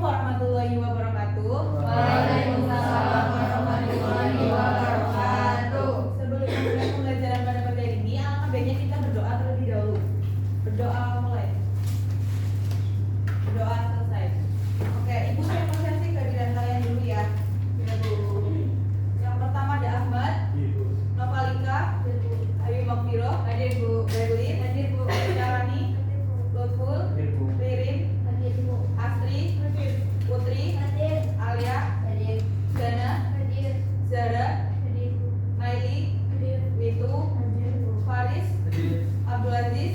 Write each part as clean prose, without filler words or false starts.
warahmatullahi wabarakatuh. Waalaikumsalam warahmatullahi wabarakatuh. Sebelum memulai pembelajaran pada pagi hari ini, alangkah baiknya kita berdoa terlebih dahulu. Berdoa mulai. Berdoa selesai. Oke, Ibu saya konsentrasi kehadiran kalian dulu ya. Yang pertama ada Ahmad, Nopalika, Ayu Makbiro, Hadir Bu. Berlin, Hadir Bu. Syarani, Lutful, Ririn, Hadir Bu. Astri, Putri, Hadir. Alia, Hadir. Jana, Hadir. Zara, Hadir Bu. Naili, Hadir. Witu, Hadir Bu. Faris, Abdul Aziz,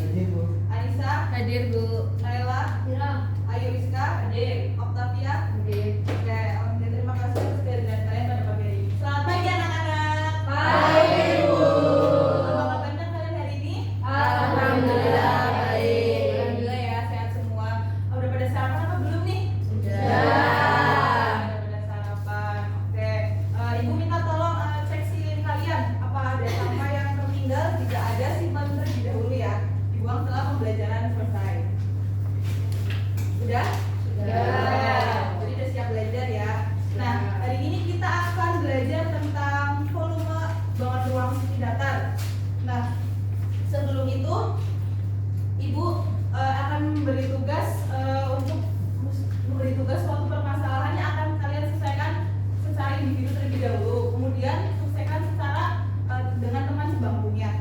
Anissa, Hadir Bu. Naila, Hadir. Ayu Rizka, Hadir. Octavia. Hadir. Oke, alhamdulillah, terima kasih atas kehadiran kalian pada pagi hari ini. Selamat pagi anak-anak. Pagi, Bu. Apa kabarnya kalian hari ini? Alhamdulillah baik. Alhamdulillah ya, sehat semua. Udah pada sarapan apa belum nih? Sudah. Udah pada sarapan. Oke, Ibu minta tolong cek silin kalian. Apa ada sampah yang tertinggal? Jika ada, simpan terlebih dahulu ya. Dibuang setelah pembelajaran selesai. Sudah? Sudah. Jadi udah siap belajar ya. Nah, hari ini kita akan belajar tentang volume bangun ruang sisi datar. Nah, sebelum itu Ibu akan memberi tugas untuk memberi tugas suatu permasalahan yang akan kalian selesaikan secara individu terlebih dahulu. Kemudian selesaikan secara dengan teman sebangkunya.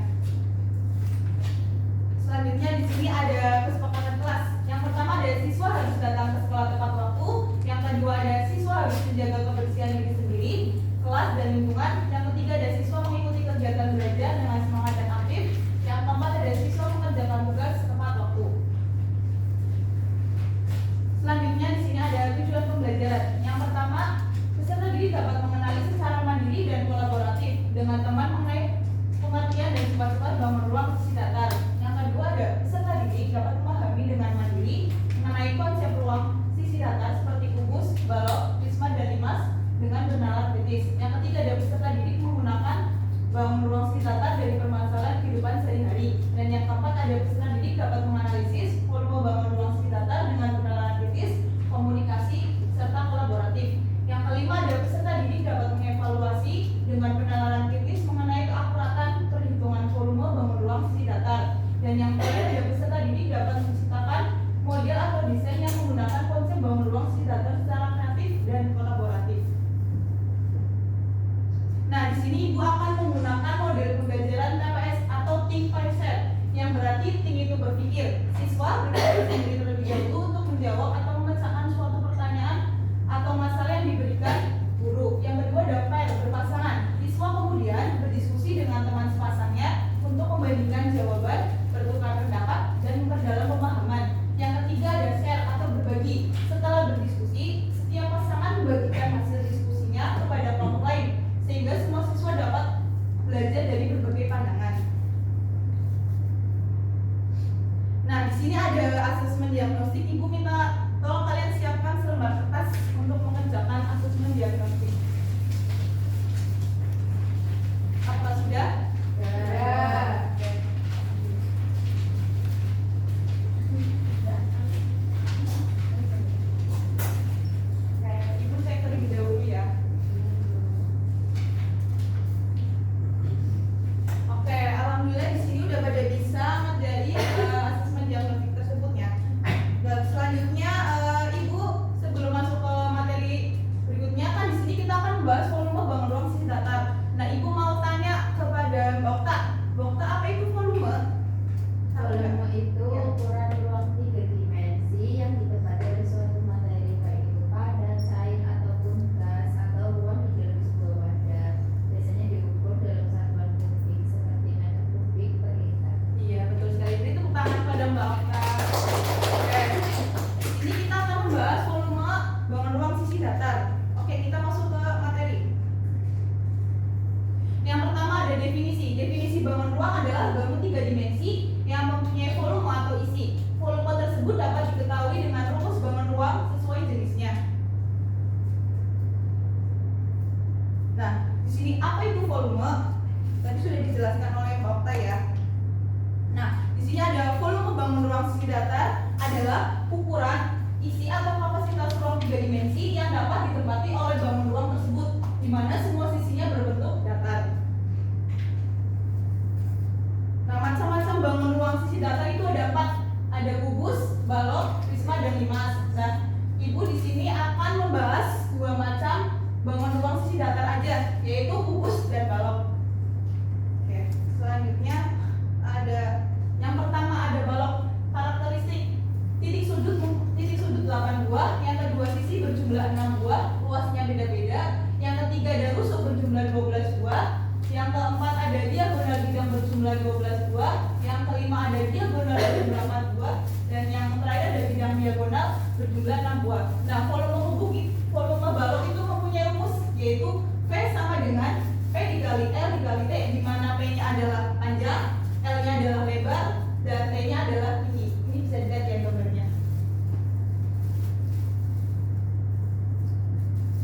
Selanjutnya di sini ada kesepakatan kelas. Yang pertama ada siswa harus datang ke sekolah tepat waktu. Yang kedua ada siswa harus menjaga kebersihan diri sendiri, kelas dan lingkungan. Yang ketiga ada siswa mengikuti kegiatan belajar dengan semangat dan aktif. Yang keempat ada siswa mengerjakan tugas tepat waktu. Selanjutnya di sini ada tujuan pembelajaran. Yang pertama, peserta didik dapat mengenali secara mandiri dan kolaboratif dengan teman mengenai pengertian dan sifat-sifat bangun ruang sisi datar. Yang kedua ada peserta didik dapat memahami dengan mandiri mengenai konsep ruang sisi datar seperti kubus, balok, prisma, dan limas dengan bernalar kritis. Yang ketiga ada peserta didik menggunakan bangun ruang sisi datar dari permasalahan kehidupan sehari-hari. Dan yang keempat ada peserta didik dapat menganalisis volume bangun ruang sisi datar dengan bernalar kritis, komunikasi, serta kolaboratif. Yang kelima ada peserta didik dapat mengevaluasi dengan penalaran kritis mengenai keakuratan perhitungan volume bangun ruang sisi datar. Dan yang terakhir ada peserta didik dapat menciptakan model atau desain yang menggunakan konsep bangun ruang sisi datar secara kreatif dan kolaboratif. Nah, di sini Ibu akan menggunakan model pembelajaran TPS atau Think Concept, yang berarti think itu berpikir. Siswa berpikir sendiri terlebih dahulu untuk menjawab atau memecahkan suatu pertanyaan atau masalah yang diberikan guru. Yang kedua ada pair berpasangan. Siswa kemudian berdiskusi dengan teman sepasangnya untuk membandingkan jawaban, bertukar pendapat, dan memperdalam pemahaman. Yang ketiga ada share atau berbagi. Setelah berdiskusi, setiap pasangan membagikan hasil diskusinya kepada kelompok lain, sehingga semua siswa dapat belajar dari berbagai pandangan. Nah, di sini ada asesmen diagnostik. Ibu minta tolong kalian siapkan selembar kertas untuk mengerjakan asesmen diagnostik. Apa sudah? Sudah. Oke. Ibu cek terlebih dahulu ya. Oke, alhamdulillah di sini udah pada bisa ngerjain asesmen diagnostik tersebut ya. Dan selanjutnya Ibu sebelum masuk ke materi berikutnya kan di sini kita akan membahas volume bangun ruang sisi datar. Nah, Ibu mau tanya kepada Mbak Okta. Mbak Okta, apa itu volume? Tahu nggak? Volume itu Ya. ukuran ruang 3 dimensi yang ditempati oleh suatu materi baik itu padat, cair ataupun gas atau ruang di dalam sebuah wadah. Biasanya diukur dalam satuan kubik seperti meter kubik per liter. Iya, betul sekali. Jadi tepuk tangan pada Mbak Okta. Oke. Ini kita akan membahas volume bangun ruang sisi datar. Oke, kita masuk ke materi. Yang pertama ada definisi. Definisi bangun ruang adalah bangun 3 dimensi yang mempunyai volume atau isi. Volume tersebut dapat diketahui dengan rumus bangun ruang sesuai jenisnya. Nah, di sini apa itu volume? Tadi sudah dijelaskan oleh Mbak Okta ya. Nah, di sini ada volume bangun ruang sisi datar adalah ukuran, isi atau kapasitas ruang 3 dimensi yang dapat ditempati oleh bangun ruang tersebut, di mana semua sisinya berbentuk datar. Nah, macam-macam bangun ruang sisi datar itu ada 4. Ada kubus, balok, prisma, dan limas. Nah, Ibu di sini akan membahas 2 macam bangun ruang sisi datar aja, yaitu kubus dan balok. Oke, selanjutnya ada yang pertama ada balok. Karakteristik: titik sudut 8 buah, yang kedua sisi berjumlah 6 buah, luasnya beda-beda. Yang ketiga ada rusuk berjumlah 12 buah. Yang keempat ada diagonal bidang berjumlah 12 buah. Yang kelima ada diagonal berjumlah 4 buah. Dan yang terakhir ada bidang diagonal berjumlah 6 buah. Nah, volume balok itu mempunyai rumus, yaitu V sama dengan P dikali L dikali T, di mana P-nya adalah panjang, L-nya adalah lebar, dan T-nya adalah tinggi. Ini bisa dilihat ya gambarnya.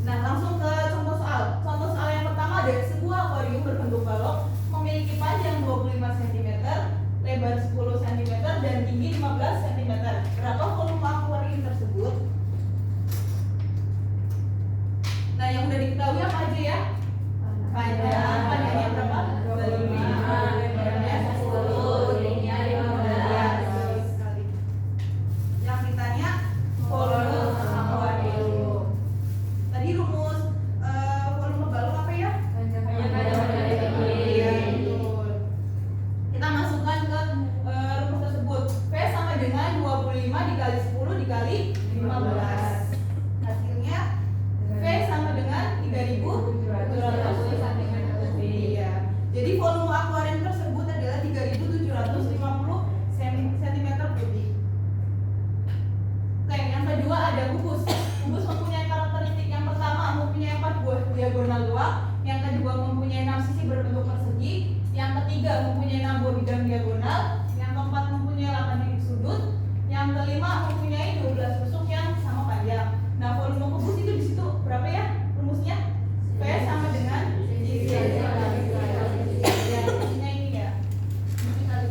Nah, langsung ke contoh soal. Contoh soal yang pertama ada sebuah akuarium berbentuk balok memiliki panjang 25 cm, lebar 10 cm, dan tinggi 15 cm. Berapa volume akuarium tersebut? Nah, yang udah diketahui apa aja ya? Panjangnya berapa? 25, lebarnya 10, tingginya 15. Yang ditanya volume akuarium. Tadi rumus volume balok apa ya? Iya, betul. Kita masukkan ke rumus tersebut. V sama dengan 25 dikali 10 dikali 15. Hasilnya V sama dengan 3.700 cm3. Iya. Jadi volume akuarium tersebut adalah 3.750 cm3. Oke, yang kedua ada kubus. Kubus mempunyai karakteristik: yang pertama mempunyai 4 buah diagonal luang, yang kedua mempunyai 6 sisi berbentuk persegi, yang ketiga mempunyai 6 buah bidang diagonal, yang keempat mempunyai 8 titik sudut, yang kelima mempunyai 12 rusuk yang sama panjang. Nah, volume kubus itu di situ berapa ya rumusnya? V sama dengan sisi ini ya. Ini kali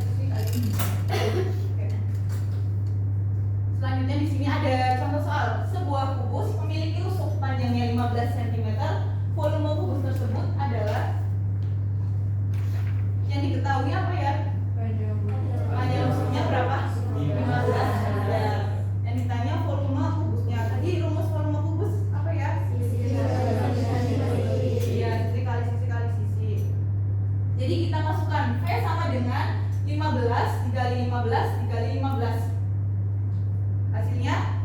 ini. Oke. Selanjutnya di sini ada contoh soal. Sebuah kubus memiliki rusuk panjangnya 15 cm. Volume kubus tersebut adalah, yang diketahui apa ya? Panjang rusuknya berapa? 15 cm. Yang ditanya volume kubusnya. Tadi rumus volume kubus apa ya? Iya, sisi kali sisi. Jadi kita masukkan V sama dengan 15 dikali 15 dikali 15. Hasilnya